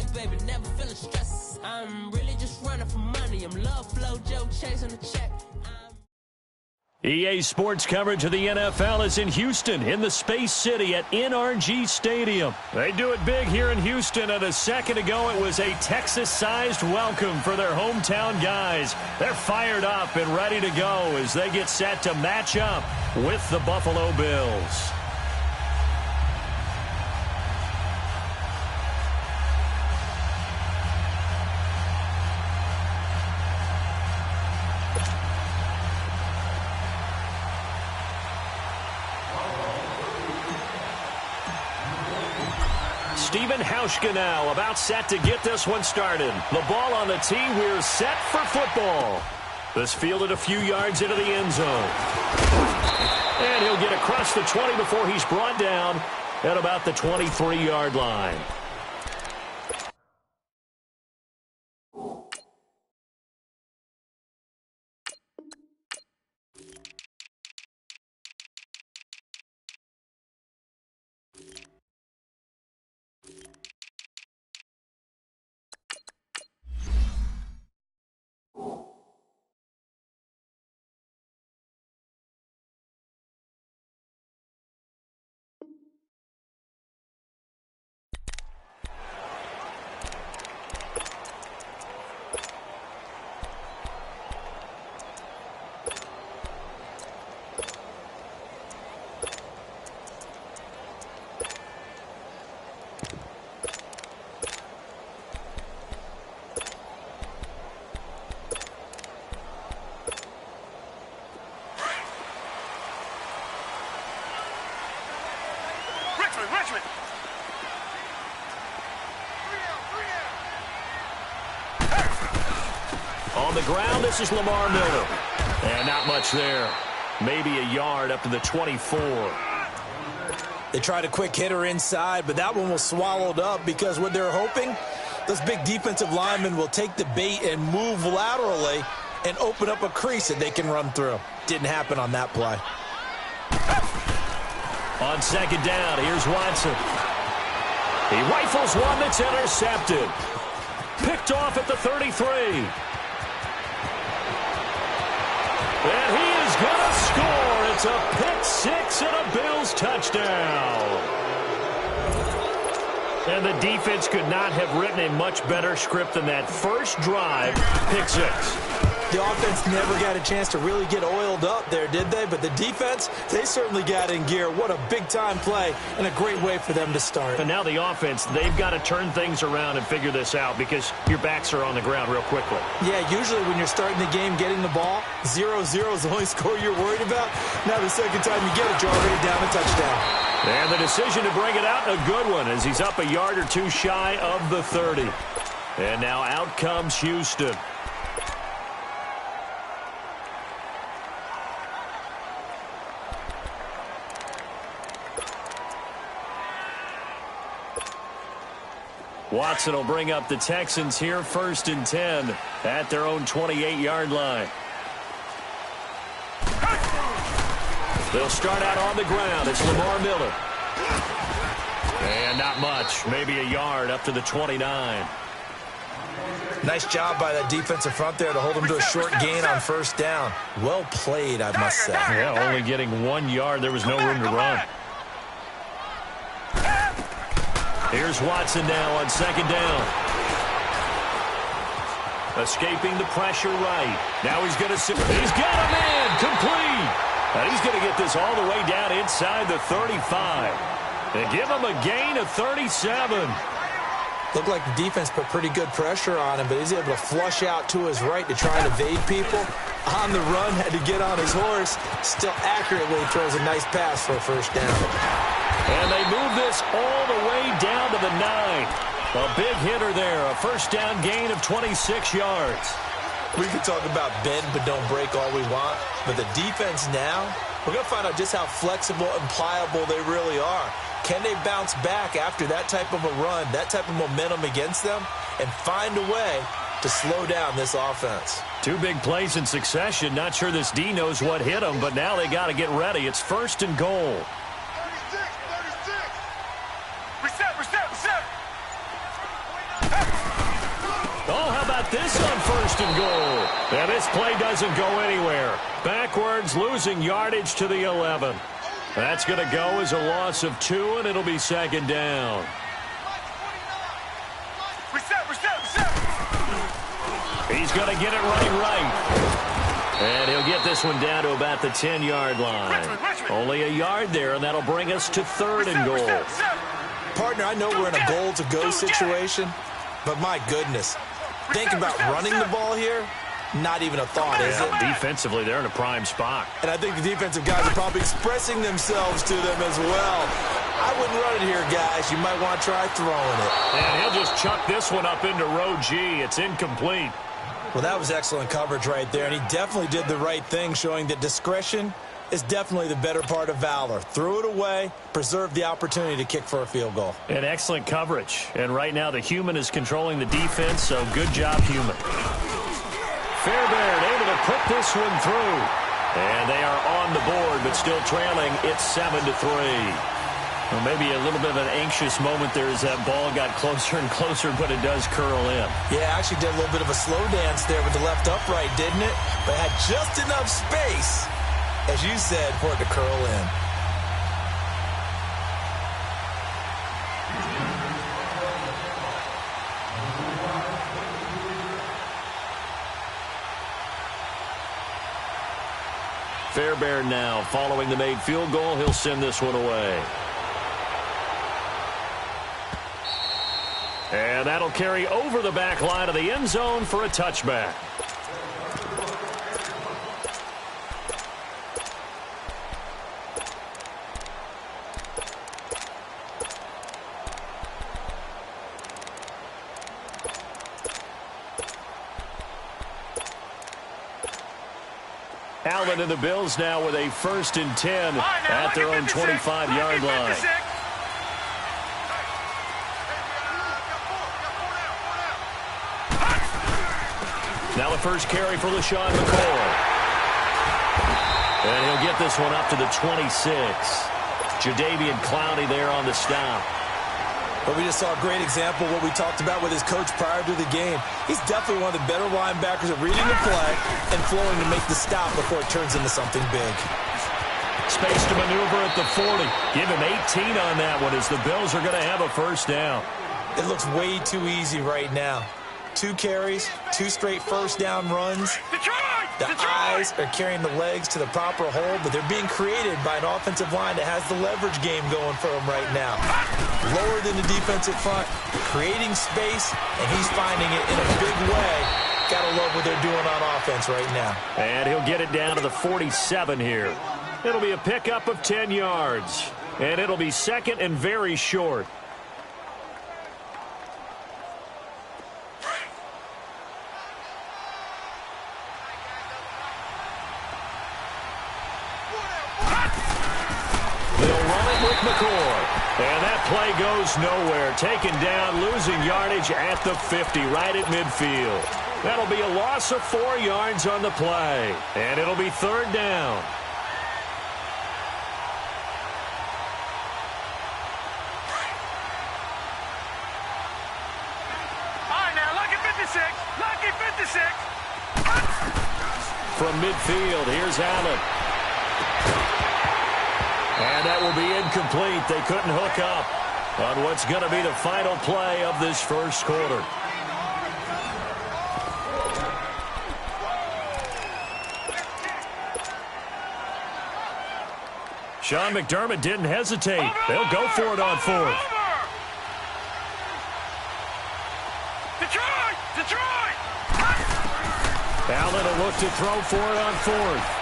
baby, never feeling stress. I'm really just running for money. I'm love flow, Joe chasing the check. EA Sports coverage of the NFL is in Houston, in the Space City at NRG Stadium. They do it big here in Houston, and a second ago it was a Texas-sized welcome for their hometown guys. They're fired up and ready to go as they get set to match up with the Buffalo Bills. Steven Hauschka now about set to get this one started. The ball on the tee. We're set for football. This fielded a few yards into the end zone. And he'll get across the 20 before he's brought down at about the 23-yard line. On the ground, this is Lamar Miller. And not much there. Maybe a yard up to the 24. They tried a quick hitter inside, but that one was swallowed up because what they're hoping, those big defensive linemen will take the bait and move laterally and open up a crease that they can run through. Didn't happen on that play. On second down, here's Watson. He rifles one that's intercepted. Picked off at the 33. And he is going to score. It's a pick six and a Bills touchdown. And the defense could not have written a much better script than that first drive, pick six. The offense never got a chance to really get oiled up there, did they? But the defense, they certainly got in gear. What a big-time play and a great way for them to start. And now the offense, they've got to turn things around and figure this out because your backs are on the ground real quickly. Yeah, usually when you're starting the game getting the ball, 0-0 is the only score you're worried about. Now the second time you get it, you're already down a touchdown. And the decision to bring it out, a good one, as he's up a yard or two shy of the 30. And now out comes Houston. Watson will bring up the Texans here, 1st and 10 at their own 28-yard line. They'll start out on the ground. It's Lamar Miller. And not much, maybe a yard up to the 29. Nice job by that defensive front there to hold them to a short gain on first down. Well played, I must say. Yeah, only getting 1 yard. There was no room to run. Here's Watson now on second down. Escaping the pressure right. Now he's going to sit. He's got a man complete. And he's going to get this all the way down inside the 35. And give him a gain of 37. Looked like the defense put pretty good pressure on him, but he's able to flush out to his right to try and evade people. On the run, had to get on his horse. Still accurately throws a nice pass for a first down. And they move this all the way down to the 9. A big hitter there, a first down gain of 26 yards. We can talk about bend but don't break all we want, but the defense now, we're going to find out just how flexible and pliable they really are. Can they bounce back after that type of a run, that type of momentum against them, and find a way to slow down this offense? 2 big plays in succession. Not sure this D knows what hit them, but now they got to get ready. It's 1st and goal. got this on 1st and goal. And this play doesn't go anywhere. Backwards, losing yardage to the 11. That's going to go as a loss of 2, and it'll be 2nd down. He's going to get it running right. And he'll get this one down to about the 10-yard line. Only a yard there, and that'll bring us to 3rd and goal. Partner, I know we're in a goal-to-go situation, but my goodness. Think about running the ball here. Not even a thought, is it? Defensively, they're in a prime spot. And I think the defensive guys are probably expressing themselves to them as well. I wouldn't run it here, guys. You might want to try throwing it. And he'll just chuck this one up into row G. It's incomplete. Well, that was excellent coverage right there, and he definitely did the right thing, showing that discretion is definitely the better part of valor. Threw it away, preserved the opportunity to kick for a field goal. And excellent coverage. And right now the human is controlling the defense, so good job, human. Fairbairn able to put this one through. And they are on the board, but still trailing. It's 7-3. Well, maybe a little bit of an anxious moment there as that ball got closer and closer, but it does curl in. Yeah, actually did a little bit of a slow dance there with the left upright, didn't it? But had just enough space, as you said, for it to curl in. Fairbairn now following the made field goal. He'll send this one away. And that'll carry over the back line of the end zone for a touchback. Allen and the Bills now with a 1st and 10 at their own 25-yard line. Now the first carry for LaShawn McCoy. And he'll get this one up to the 26. Jadeveon Clowney there on the stop. But we just saw a great example of what we talked about with his coach prior to the game. He's definitely one of the better linebackers at reading the play and flowing to make the stop before it turns into something big. Space to maneuver at the 40. Give him 18 on that one as the Bills are going to have a 1st down. It looks way too easy right now. 2 carries, 2 straight 1st down runs. The eyes are carrying the legs to the proper hold, but they're being created by an offensive line that has the leverage game going for them right now. Lower than the defensive front, creating space, and he's finding it in a big way. Gotta love what they're doing on offense right now. And he'll get it down to the 47 here. It'll be a pickup of 10 yards. And it'll be 2nd and very short. McCoy. And that play goes nowhere. Taken down, losing yardage at the 50, right at midfield. That'll be a loss of 4 yards on the play. And it'll be 3rd down. All right, now, lucky 56. Lucky 56. From midfield, here's Allen. And that will be incomplete. They couldn't hook up on what's going to be the final play of this 1st quarter. Sean McDermott didn't hesitate. They'll go for it on 4th. Detroit! Allen will look to throw for it on 4th.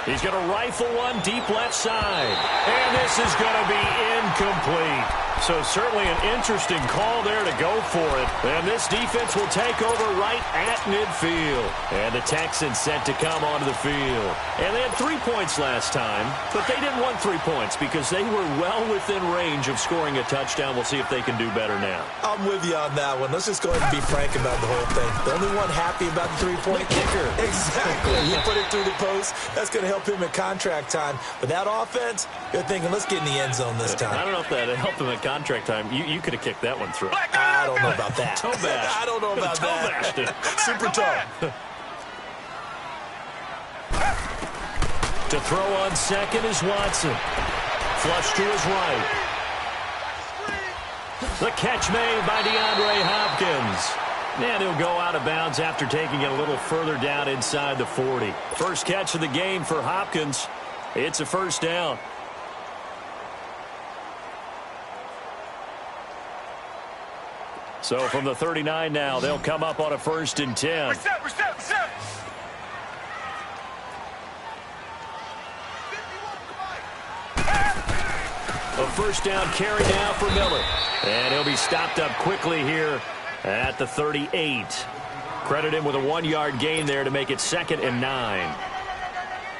He's going to rifle one deep left side. And this is going to be incomplete. So certainly an interesting call there to go for it. And this defense will take over right at midfield. And the Texans set to come onto the field. And they had 3 points last time, but they didn't want 3 points because they were well within range of scoring a touchdown. We'll see if they can do better now. I'm with you on that one. Let's just go ahead and be frank about the whole thing. The only one happy about the 3-point kicker. Exactly. You put it through the post. That's going to help him at contract time. But that offense, you're thinking, let's get in the end zone this time. I don't know if that helped him at contract time. You could have kicked that one through. I don't know about that. Toe bash. I don't know about that. Super toe. To throw on second is Watson. Flush to his right. The catch made by DeAndre Hopkins. And he'll go out of bounds after taking it a little further down inside the 40. First catch of the game for Hopkins. It's a first down. So from the 39 now, they'll come up on a 1st and 10. Reset. A first down carry now for Miller. And he'll be stopped up quickly here at the 38. Credit him with a 1-yard gain there to make it 2nd and 9.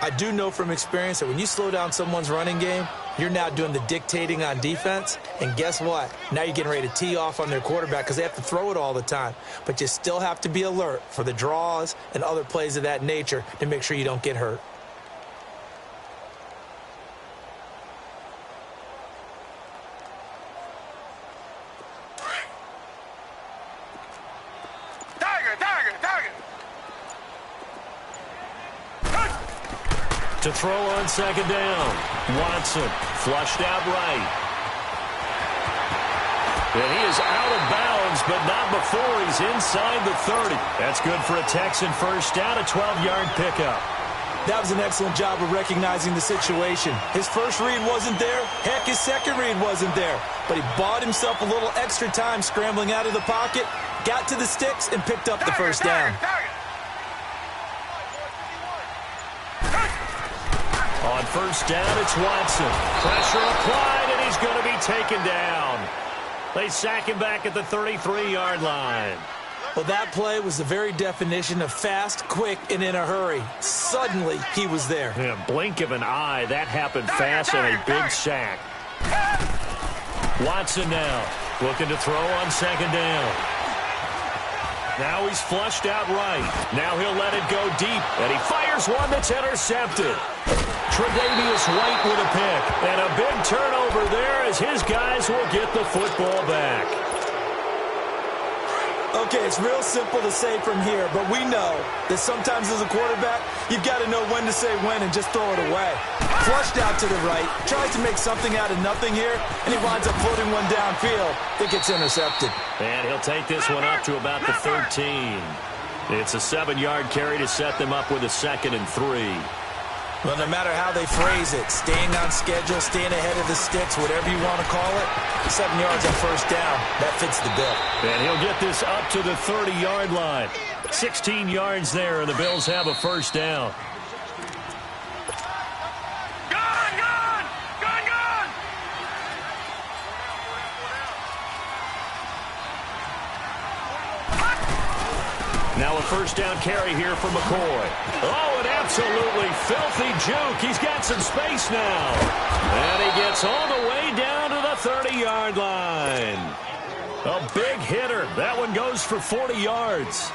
I do know from experience that when you slow down someone's running game, you're now doing the dictating on defense. And guess what? Now you're getting ready to tee off on their quarterback because they have to throw it all the time. But you still have to be alert for the draws and other plays of that nature to make sure you don't get hurt. To throw on 2nd down. Watson flushed out right. And he is out of bounds, but not before he's inside the 30. That's good for a Texan first down, a 12-yard pickup. That was an excellent job of recognizing the situation. His first read wasn't there. Heck, his second read wasn't there. But he bought himself a little extra time scrambling out of the pocket, got to the sticks, and picked up the first down. On first down, it's Watson. Pressure applied, and he's going to be taken down. They sack him back at the 33-yard line. Well, that play was the very definition of fast, quick, and in a hurry. Suddenly, he was there. In a blink of an eye, that happened fast and a big sack. Watson now looking to throw on 2nd down. Now he's flushed out right. Now he'll let it go deep, and he fires one that's intercepted. Tre'Davious White with a pick, and a big turnover there as his guys will get the football back. Okay, it's real simple to say from here, but we know that sometimes as a quarterback, you've got to know when to say when and just throw it away. Flushed out to the right, tries to make something out of nothing here, and he winds up floating one downfield that gets intercepted. And he'll take this one up to about the 13. It's a 7-yard carry to set them up with a 2nd and 3. Well, no matter how they phrase it, staying on schedule, staying ahead of the sticks, whatever you want to call it, 7 yards on first down, that fits the bill. And he'll get this up to the 30-yard line. 16 yards there, and the Bills have a first down. Now a first down carry here for McCoy. Oh, an absolutely filthy juke. He's got some space now. And he gets all the way down to the 30-yard line. A big hitter. That one goes for 40 yards.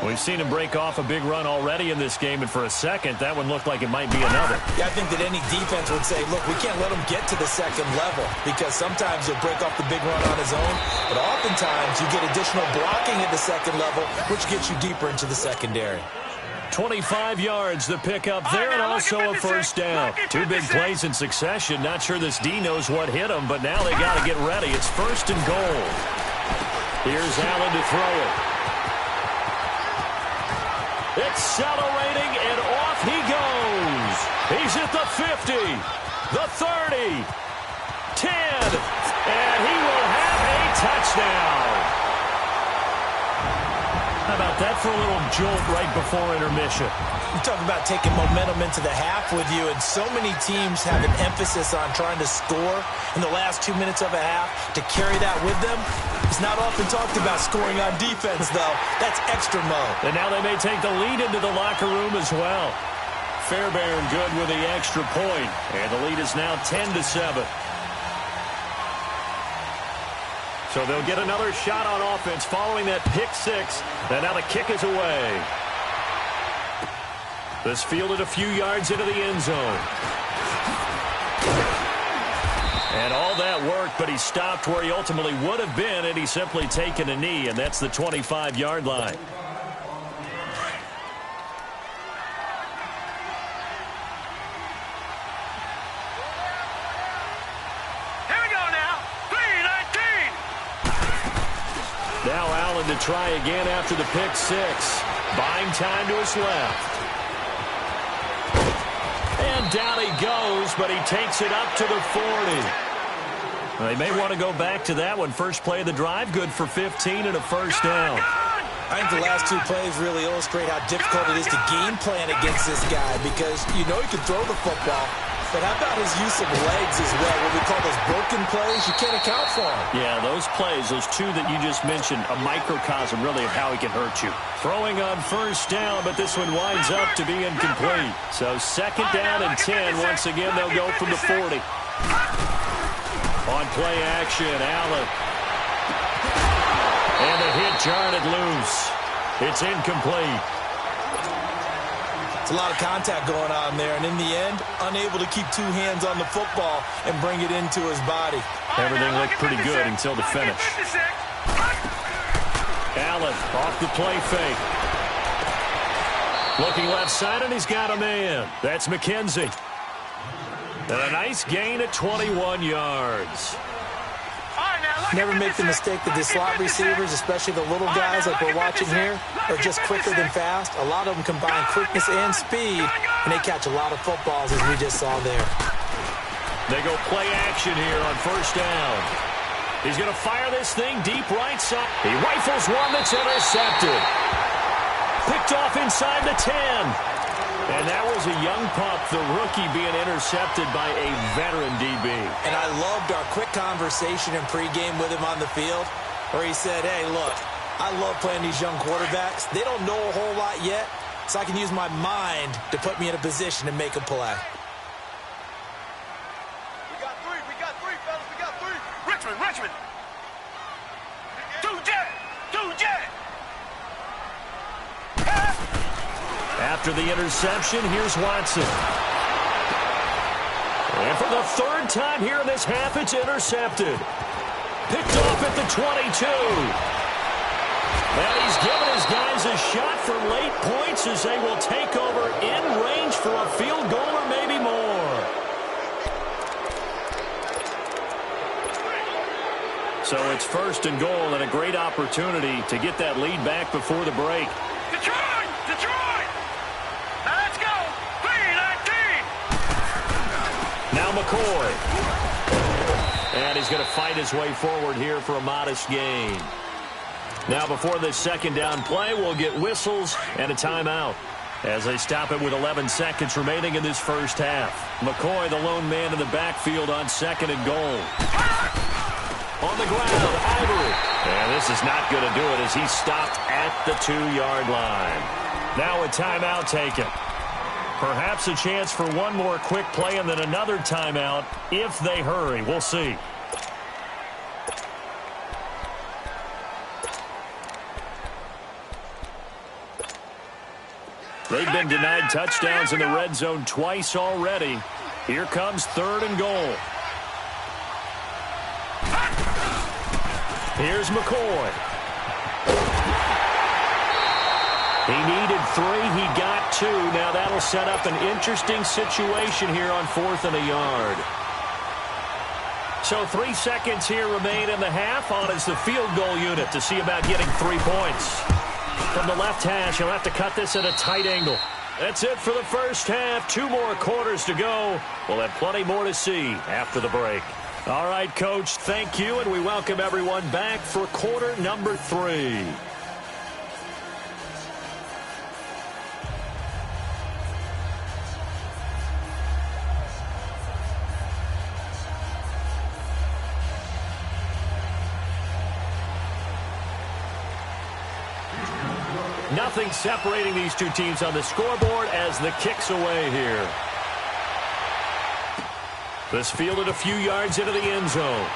We've seen him break off a big run already in this game, and for a second, that one looked like it might be another. Yeah, I think that any defense would say, look, we can't let him get to the second level because sometimes he'll break off the big run on his own, but oftentimes you get additional blocking at the second level, which gets you deeper into the secondary. 25 yards, the pickup there, and also a first down. 2 big plays in succession. Not sure this D knows what hit him, but now they got to get ready. It's 1st and goal. Here's Allen to throw it. Accelerating, and off he goes. He's at the 50, the 30, 10, and he will have a touchdown. How about that for a little jolt right before intermission? You talk about taking momentum into the half with you, and so many teams have an emphasis on trying to score in the last 2 minutes of a half. To carry that with them, it's not often talked about scoring on defense, though. That's extra mode. And now they may take the lead into the locker room as well. Fairbairn good with the extra point, and the lead is now 10-7. So they'll get another shot on offense following that pick 6. And now the kick is away. This fielded a few yards into the end zone. And all that worked, but he stopped where he ultimately would have been, and he's simply taken a knee, and that's the 25-yard line. Here we go now. 3-19. Now Allen to try again after the pick six. Buying time to his left. And down he goes, but he takes it up to the 40. They may want to go back to that one. First play of the drive, good for 15 and a first down. I think the last two plays really illustrate how difficult it is to game plan against this guy because you know he can throw the football. But how about his use of legs as well? What we call those broken plays, you can't account for them. Yeah, those plays, those two that you just mentioned, a microcosm really of how he can hurt you. Throwing on first down, but this one winds up to be incomplete. So second down and 10. Once again, they'll go from the 40. On play action, Allen. And the hit jarred it loose. It's incomplete. It's a lot of contact going on there, and in the end, unable to keep two hands on the football and bring it into his body. Everything looked pretty good until the finish. Allen off the play fake. Looking left side, and he's got a man. That's McKenzie. And a nice gain at 21 yards. Never make the mistake that the slot receivers, especially the little guys like we're watching here, are just quicker than fast. A lot of them combine quickness and speed, and they catch a lot of footballs, as we just saw there. They go play action here on first down. He's going to fire this thing deep right side. He rifles one that's intercepted. Picked off inside the 10. And that was a young pup, the rookie, being intercepted by a veteran DB. And I loved our quick conversation in pregame with him on the field where he said, hey, look, I love playing these young quarterbacks. They don't know a whole lot yet, so I can use my mind to put me in a position to make a play. We got three, fellas. We got three. Richmond. Two jet. After the interception, here's Watson. And for the third time here in this half, it's intercepted. Picked off at the 22. And he's given his guys a shot for late points as they will take over in range for a field goal or maybe more. So it's first and goal and a great opportunity to get that lead back before the break. Detroit! Now let's go! 3-19! Now McCoy. And he's going to fight his way forward here for a modest gain. Now before this second down play, we'll get whistles and a timeout as they stop it with 11 seconds remaining in this first half. McCoy, the lone man in the backfield on second and goal. On the ground, Ivory. And this is not going to do it as he stopped at the 2-yard line. Now a timeout taken. Perhaps a chance for one more quick play and then another timeout if they hurry. We'll see. They've been denied touchdowns in the red zone twice already. Here comes third and goal. Here's McCoy. He needed 3. He got 2. Now that'll set up an interesting situation here on 4th and a yard. So 3 seconds here remain in the half. On is the field goal unit to see about getting 3 points. From the left hash, he'll have to cut this at a tight angle. That's it for the first half. 2 more quarters to go. We'll have plenty more to see after the break. All right, Coach, thank you, and we welcome everyone back for quarter number 3. Nothing separating these two teams on the scoreboard as the kick's away here. This fielded a few yards into the end zone.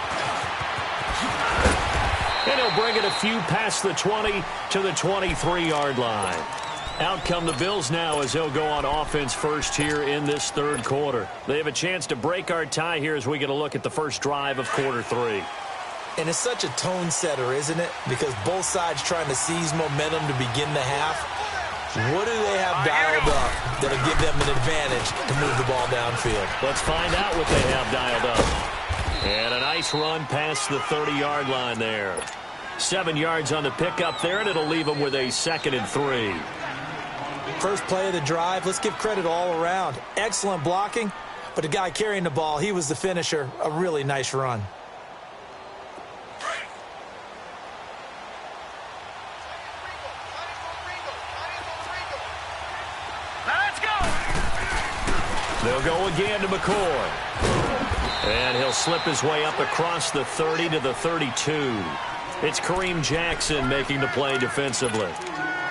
And he'll bring it a few past the 20 to the 23-yard line. Out come the Bills now as they'll go on offense first here in this third quarter. They have a chance to break our tie here as we get a look at the first drive of quarter 3. And it's such a tone setter, isn't it? Because both sides trying to seize momentum to begin the half. What do they have dialed up that'll give them an advantage to move the ball downfield? Let's find out what they have dialed up. And a nice run past the 30-yard line there. 7 yards on the pickup there, and it'll leave them with a 2nd and 3. First play of the drive, let's give credit all around. Excellent blocking, but the guy carrying the ball, he was the finisher. A really nice run. They'll go again to McCoy. And he'll slip his way up across the 30 to the 32. It's Kareem Jackson making the play defensively.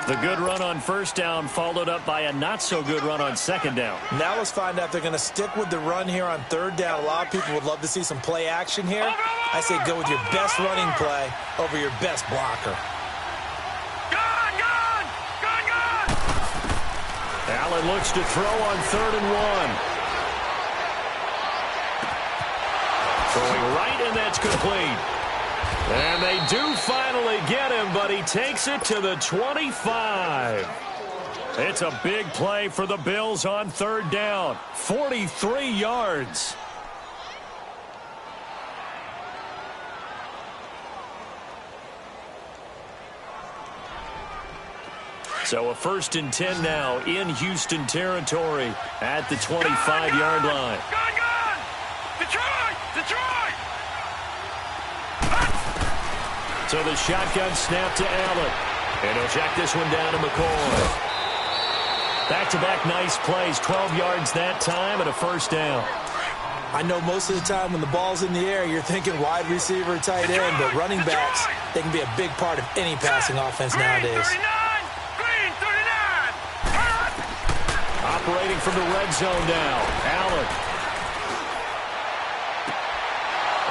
The good run on first down followed up by a not-so-good run on second down. Now let's find out if they're going to stick with the run here on third down. A lot of people would love to see some play action here. I say go with your best running play over your best blocker. Allen looks to throw on 3rd and 1. Throwing right, and that's complete. And they do finally get him, but he takes it to the 25. It's a big play for the Bills on 3rd down. 43 yards. So a 1st and 10 now in Houston territory at the 25-yard line. Gun! Detroit! So the shotgun snap to Allen. And he'll check this one down to McCoy. Back-to-back nice plays. 12 yards that time and a 1st down. I know most of the time when the ball's in the air, you're thinking wide receiver, tight end, but running backs, they can be a big part of any passing offense nowadays. Operating from the red zone now. Allen.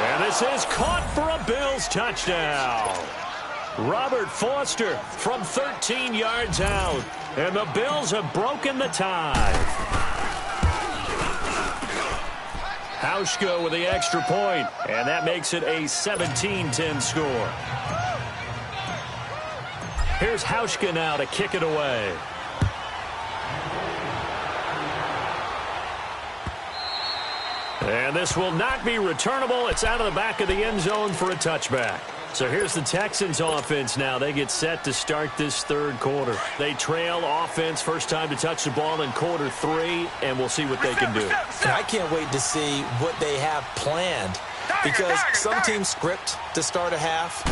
And this is caught for a Bills touchdown. Robert Foster from 13 yards out. And the Bills have broken the tie. Hauschka with the extra point. And that makes it a 17-10 score. Here's Hauschka now to kick it away. And this will not be returnable. It's out of the back of the end zone for a touchback. So here's the Texans offense now. They get set to start this third quarter. They trail offense, first time to touch the ball in quarter 3, and we'll see what they can do. And I can't wait to see what they have planned, because some teams script to start a half.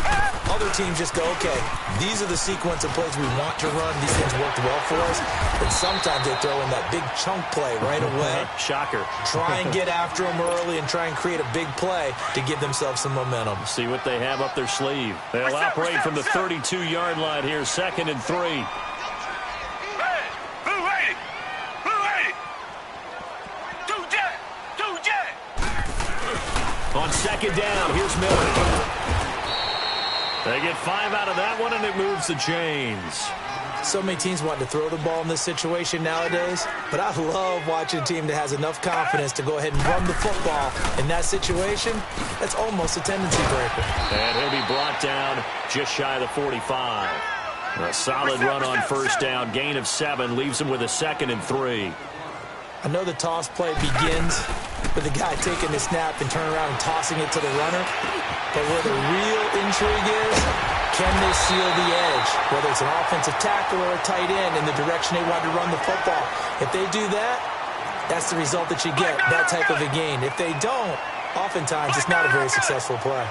Other teams just go, okay, these are the sequence of plays we want to run. These things worked well for us. And sometimes they throw in that big chunk play right away. Shocker. Try and get after them early and try and create a big play to give themselves some momentum. See what they have up their sleeve. They'll operate from the 32-yard line here, 2nd and 3. On 2nd down, here's Miller. They get 5 out of that one, and it moves the chains. So many teams want to throw the ball in this situation nowadays, but I love watching a team that has enough confidence to go ahead and run the football. In that situation, that's almost a tendency breaker. And he'll be brought down just shy of the 45. A solid run on first down. Gain of 7 leaves him with a 2nd and 3. I know the toss play begins with the guy taking the snap and turning around and tossing it to the runner. But where the real intrigue is, can they seal the edge? Whether it's an offensive tackle or a tight end in the direction they want to run the football. If they do that, that's the result that you get, that type of a gain. If they don't, oftentimes it's not a very successful play.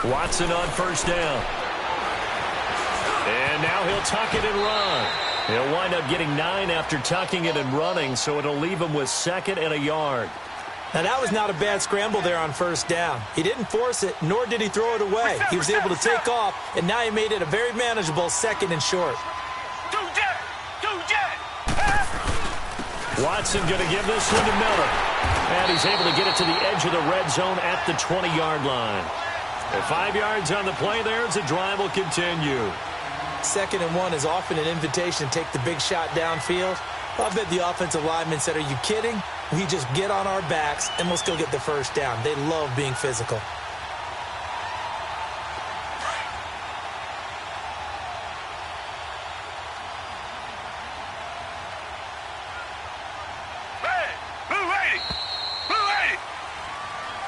Watson on first down. And now he'll tuck it and run. He'll wind up getting 9 after tucking it and running, so it'll leave him with 2nd and a yard. Now, that was not a bad scramble there on first down. He didn't force it, nor did he throw it away. He was able to take off, and now he made it a very manageable 2nd and short. Two jet! Watson going to give this one to Miller. And he's able to get it to the edge of the red zone at the 20-yard line. With 5 yards on the play there as the drive will continue. 2nd and 1 is often an invitation to take the big shot downfield. I bet the offensive linemen said, are you kidding? We just get on our backs and let's go get the first down. They love being physical.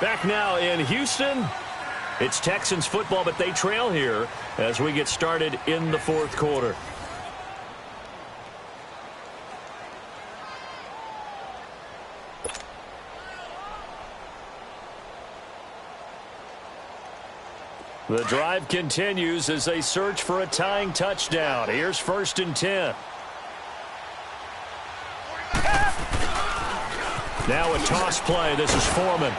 Back now in Houston. It's Texans football, but they trail here as we get started in the 4th quarter. The drive continues as they search for a tying touchdown. Here's 1st and 10. Now a toss play. This is Foreman.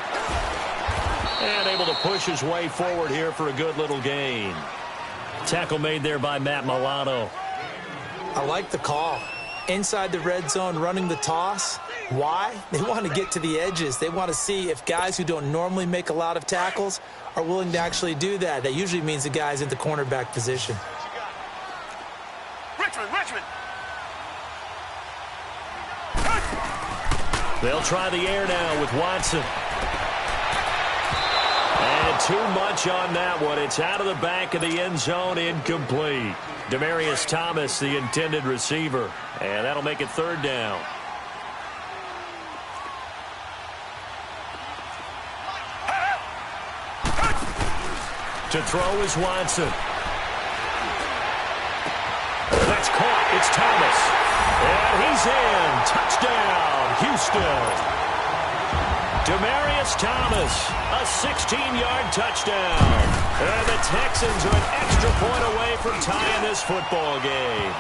And able to push his way forward here for a good little gain. Tackle made there by Matt Milano. I like the call. Inside the red zone running the toss. Why? They want to get to the edges. They want to see if guys who don't normally make a lot of tackles are willing to actually do that. That usually means the guy's in the cornerback position. Richmond. They'll try the air now with Watson. And too much on that one. It's out of the back of the end zone, incomplete. Demaryius Thomas, the intended receiver. And that'll make it 3rd down. To throw is Watson. That's caught. It's Thomas. And he's in. Touchdown, Houston. Demaryius Thomas, a 16-yard touchdown. And the Texans are an extra point away from tying this football game.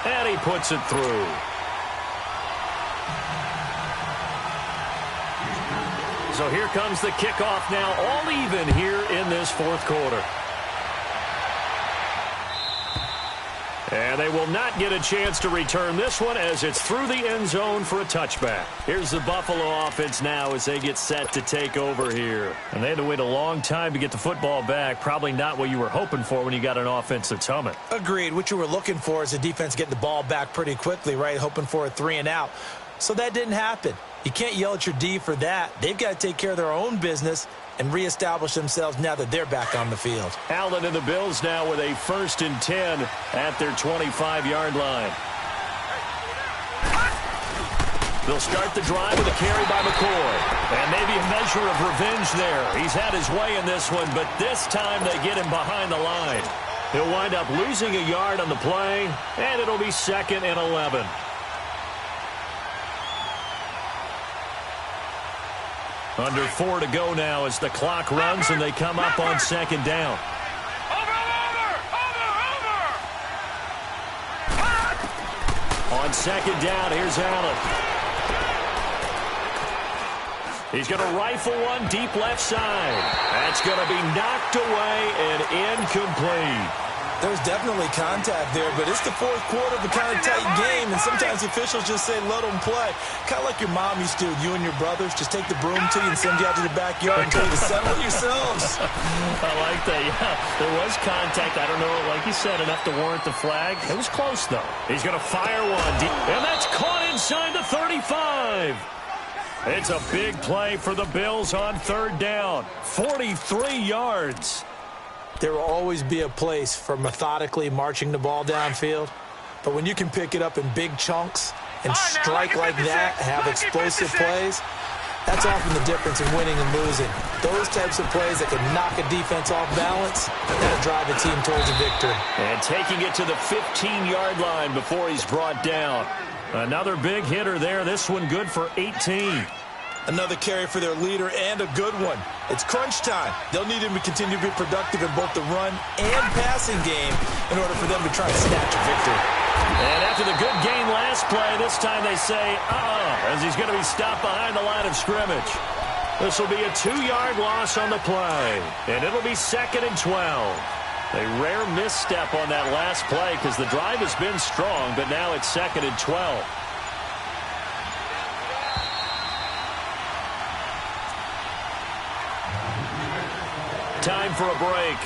And he puts it through. So here comes the kickoff now, all even here in this 4th quarter. And they will not get a chance to return this one as it's through the end zone for a touchback. Here's the Buffalo offense now as they get set to take over here. And they had to wait a long time to get the football back. Probably not what you were hoping for when you got an offense that's humming. Agreed. What you were looking for is the defense getting the ball back pretty quickly, right? Hoping for a 3 and out. So that didn't happen. You can't yell at your D for that. They've got to take care of their own business and reestablish themselves now that they're back on the field. Allen and the Bills now with a 1st and 10 at their 25-yard line. They'll start the drive with a carry by McCoy. And maybe a measure of revenge there. He's had his way in this one, but this time they get him behind the line. He'll wind up losing a yard on the play, and it'll be 2nd and 11. Under 4 to go now as the clock runs and they come up on 2nd down. On 2nd down, here's Allen. He's going to rifle one deep left side. That's going to be knocked away and incomplete. There's definitely contact there, but it's the 4th quarter of a kind of tight game, and sometimes officials just say, let them play. Kind of like your mom used to, you and your brothers, just take the broom to you and send you out to the backyard and tell you to settle yourselves. I like that, yeah. There was contact. I don't know, like you said, enough to warrant the flag. It was close, though. He's going to fire one deep, and that's caught inside the 35. It's a big play for the Bills on 3rd down. 43 yards. There will always be a place for methodically marching the ball downfield. But when you can pick it up in big chunks and strike like that, have explosive plays, that's often the difference in winning and losing. Those types of plays that can knock a defense off balance, that'll drive a team towards a victory. And taking it to the 15-yard line before he's brought down. Another big hitter there. This one good for 18. Another carry for their leader and a good one. It's crunch time. They'll need him to continue to be productive in both the run and passing game in order for them to try and snatch a victory. And after the good gain last play, this time they say, as he's going to be stopped behind the line of scrimmage. This will be a 2-yard loss on the play, and it'll be 2nd and 12. A rare misstep on that last play because the drive has been strong, but now it's 2nd and 12. time for a break.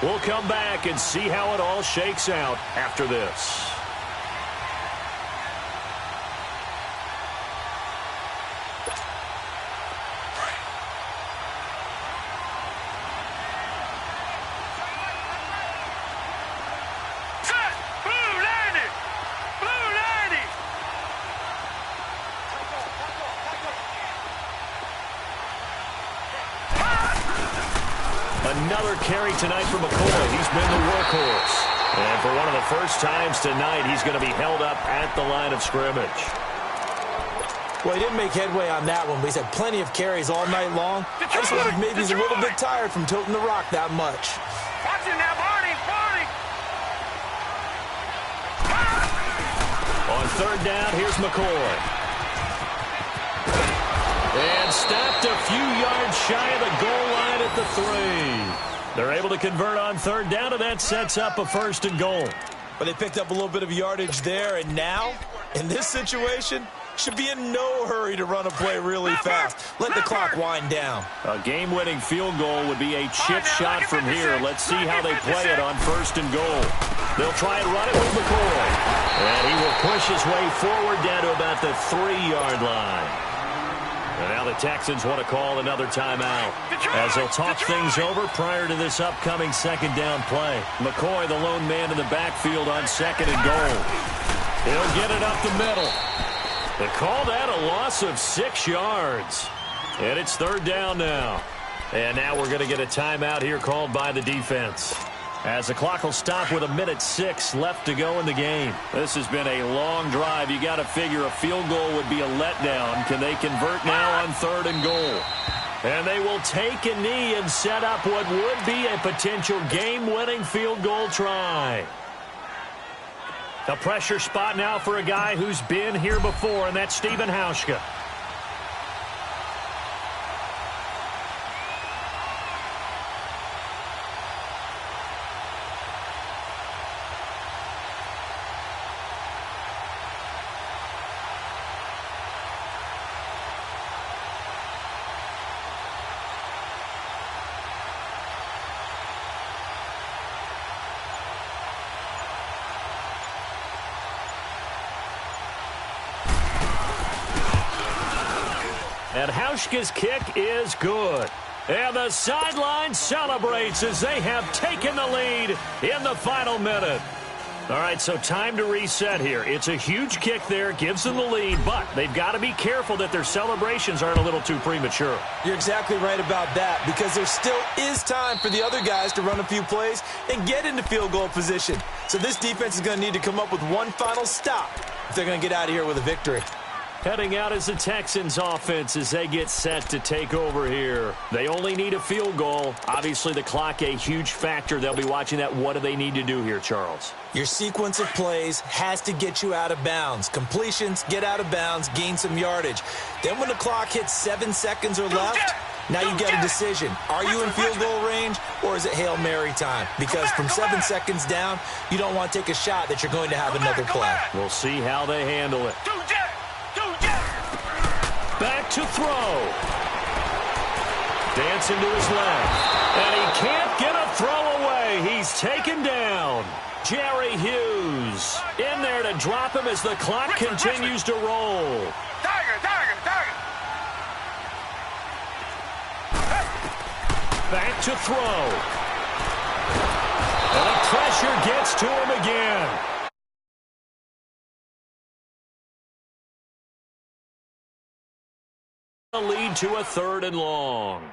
We'll come back and see how it all shakes out after this. Another carry tonight for McCoy. He's been the workhorse. And for one of the first times tonight, he's going to be held up at the line of scrimmage. Well, he didn't make headway on that one, but he's had plenty of carries all night long. I just wondered maybe he's a little bit tired from toting the rock that much. Watch it now, Barney! Barney! On third down, here's McCoy. And stopped a few yards shy of the goal line at the 3. They're able to convert on third down, and that sets up a 1st and goal. But they picked up a little bit of yardage there, and now, in this situation, should be in no hurry to run a play really fast. Let the clock wind down. A game-winning field goal would be a chip shot from here. Let's see how they play it on 1st and goal. They'll try and run it with McCoy. And he will push his way forward down to about the 3-yard line. And now the Texans want to call another timeout as they'll talk things over prior to this upcoming 2nd down play. McCoy, the lone man in the backfield on 2nd and goal. He'll get it up the middle. They call that a loss of 6 yards. And it's 3rd down now. And now we're going to get a timeout here called by the defense, as the clock will stop with 1:06 left to go in the game. This has been a long drive. You got to figure a field goal would be a letdown. Can they convert now on 3rd and goal? And they will take a knee and set up what would be a potential game-winning field goal try. The pressure spot now for a guy who's been here before, and that's Stephen Hauschka. And Hauschka's kick is good. And the sideline celebrates as they have taken the lead in the final minute. All right, so time to reset here. It's a huge kick there, gives them the lead, but they've got to be careful that their celebrations aren't a little too premature. You're exactly right about that, because there still is time for the other guys to run a few plays and get into field goal position. So this defense is going to need to come up with one final stop if they're going to get out of here with a victory. Heading out is the Texans offense as they get set to take over here. They only need a field goal. Obviously, the clock a huge factor. They'll be watching that. What do they need to do here, Charles? Your sequence of plays has to get you out of bounds. Completions, get out of bounds, gain some yardage. Then when the clock hits 7 seconds or left, now you get a decision. Are you in field goal range, or is it Hail Mary time? Because from 7 seconds down, you don't want to take a shot that you're going to have another play. We'll see how they handle it. Back to throw. Dancing to his left. And he can't get a throw away. He's taken down. Jerry Hughes in there to drop him as the clock continues to roll. Back to throw. And the pressure gets to him again. A lead to a 3rd and long.